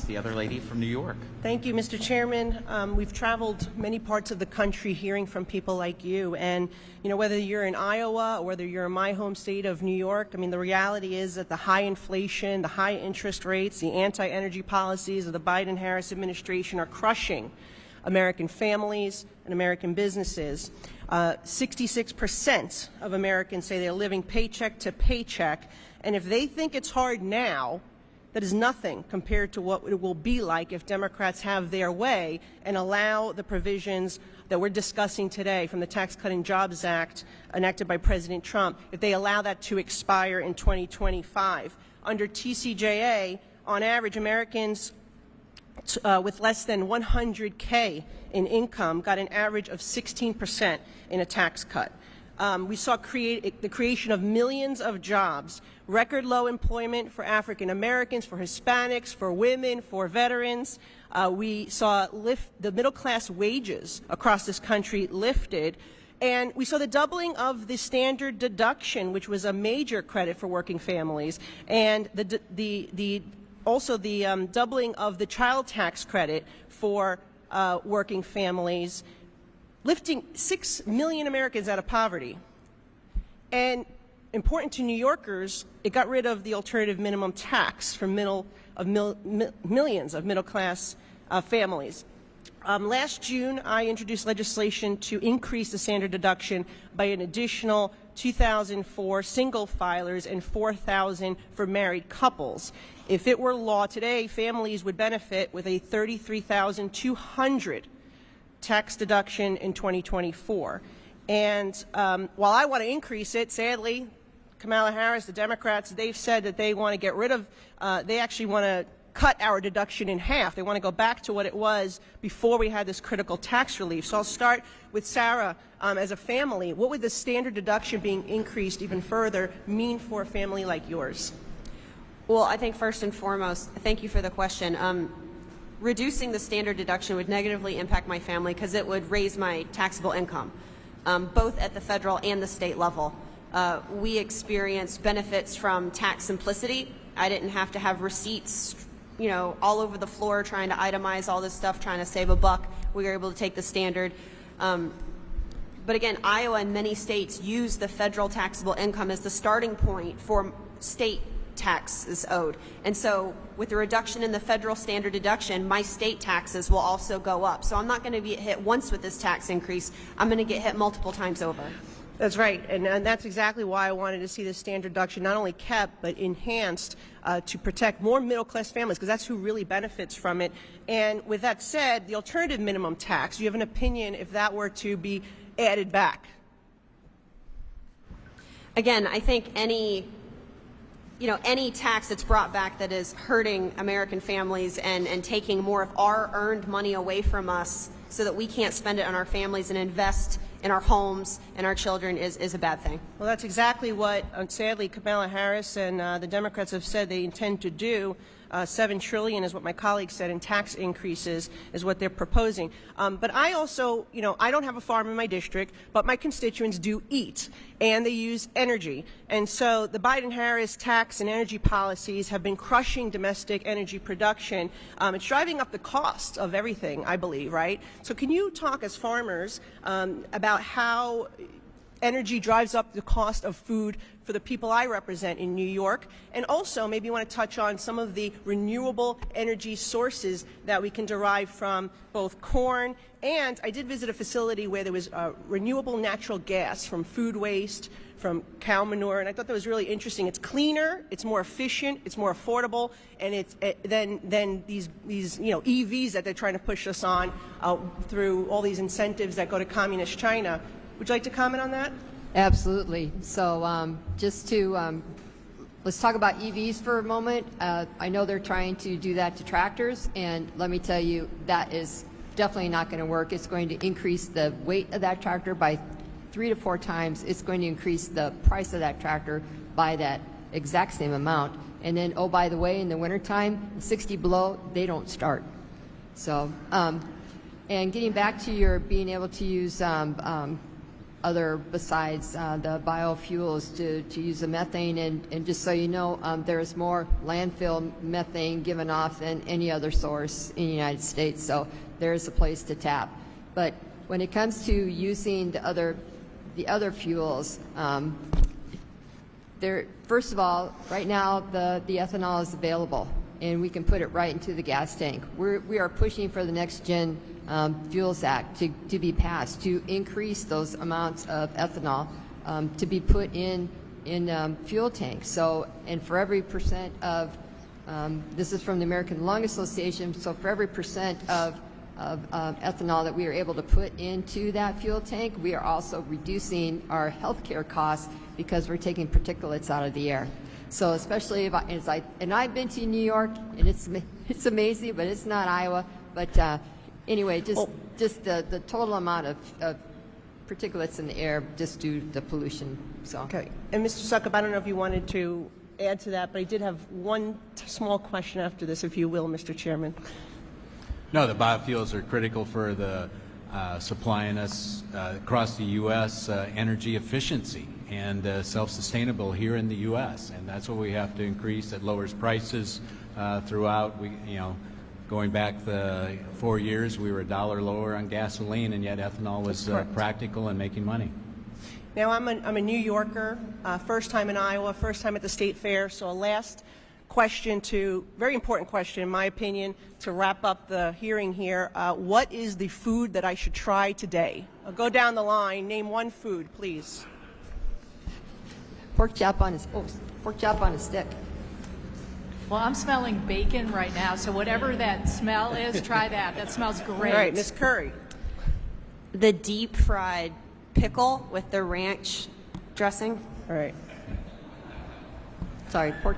the other lady from New York. Thank you, Mr. Chairman. We've traveled many parts of the country hearing from people like you, and whether you're in Iowa or whether you're in my home state of New York, I mean, the reality is that the high inflation, the high interest rates, the anti-energy policies of the Biden-Harris administration are crushing American families and American businesses. 66% of Americans say they're living paycheck to paycheck, and if they think it's hard now, that is nothing compared to what it will be like if Democrats have their way and allow the provisions that we're discussing today from the Tax Cut and Jobs Act enacted by President Trump, if they allow that to expire in 2025. Under TCJA, on average, Americans with less than 100K in income got an average of 16% in a tax cut. We saw the creation of millions of jobs, record low employment for African Americans, for Hispanics, for women, for veterans. We saw the middle class wages across this country lifted. And we saw the doubling of the standard deduction, which was a major credit for working families, and also the doubling of the child tax credit for working families, lifting 6 million Americans out of poverty. And important to New Yorkers, it got rid of the alternative minimum tax for millions of middle-class families. Last June, I introduced legislation to increase the standard deduction by an additional 2,000 for single filers and 4,000 for married couples. If it were law today, families would benefit with a $33,200 tax deduction in 2024. And while I want to increase it, sadly, Kamala Harris, the Democrats, they've said that they want to get rid of, they actually want to cut our deduction in half. They want to go back to what it was before we had this critical tax relief. So I'll start with Sarah. As a family, what would the standard deduction being increased even further mean for a family like yours? Well, I think first and foremost, thank you for the question. Reducing the standard deduction would negatively impact my family because it would raise my taxable income, both at the federal and the state level. We experienced benefits from tax simplicity. I didn't have to have receipts, all over the floor trying to itemize all this stuff, trying to save a buck. We were able to take the standard. But again, Iowa and many states use the federal taxable income as the starting point for state taxes owed. And so with the reduction in the federal standard deduction, my state taxes will also go up. So I'm not going to be hit once with this tax increase. I'm going to get hit multiple times over. That's right, and that's exactly why I wanted to see the standard deduction not only kept but enhanced to protect more middle-class families, because that's who really benefits from it. And with that said, the alternative minimum tax, do you have an opinion if that were to be added back? Again, I think any tax that's brought back that is hurting American families and taking more of our earned money away from us so that we can't spend it on our families and invest in our homes and our children is a bad thing. Well, that's exactly what, sadly, Kamala Harris and the Democrats have said they intend to do. $7 trillion is what my colleague said in tax increases is what they're proposing. But I also, I don't have a farm in my district, but my constituents do eat, and they use energy. And so the Biden-Harris tax and energy policies have been crushing domestic energy production. It's driving up the cost of everything, I believe, right? So can you talk as farmers about how energy drives up the cost of food for the people I represent in New York, and also maybe you want to touch on some of the renewable energy sources that we can derive from both corn, and I did visit a facility where there was renewable natural gas from food waste, from cow manure, and I thought that was really interesting. It's cleaner, it's more efficient, it's more affordable, and it's than these EVs that they're trying to push us on through all these incentives that go to communist China. Would you like to comment on that? Absolutely. So let's talk about EVs for a moment. I know they're trying to do that to tractors, and let me tell you, that is definitely not going to work. It's going to increase the weight of that tractor by 3 to 4 times. It's going to increase the price of that tractor by that exact same amount. And then, oh, by the way, in the wintertime, 60 below, they don't start. So, and getting back to your being able to use other besides the biofuels to use the methane. And just so you know, there's more landfill methane given off than any other source in the United States. So there's a place to tap. But when it comes to using the other fuels, first of all, right now the ethanol is available, and we can put it right into the gas tank. We are pushing for the Next Gen Fuels Act to be passed to increase those amounts of ethanol to be put in fuel tanks. So, and for every percent of this is from the American Lung Association. So for every percent of ethanol that we are able to put into that fuel tank, we are also reducing our healthcare costs because we're taking particulates out of the air. So especially and I've been to New York, and it's amazing, but it's not Iowa. But anyway, just the total amount of particulates in the air just due to the pollution. So Okay. And Mr. Suckup, I don't know if you wanted to add to that, but I did have one small question after this, if you will, Mr. Chairman. No, the biofuels are critical for the supplying us across the U.S. Energy efficiency and self-sustainable here in the U.S. And that's what we have to increase. It lowers prices throughout. Going back the 4 years, we were $1 lower on gasoline, and yet ethanol was practical and making money. Now, I'm a New Yorker, first time in Iowa, first time at the State Fair, so a last question very important question, in my opinion, to wrap up the hearing here. What is the food that I should try today? I'll go down the line. Name one food, please. pork chop on a stick. Well, I'm smelling bacon right now, so whatever that smell is, try that. That smells great. All right, Ms. Curry. The deep fried pickle with the ranch dressing. All right. Sorry, pork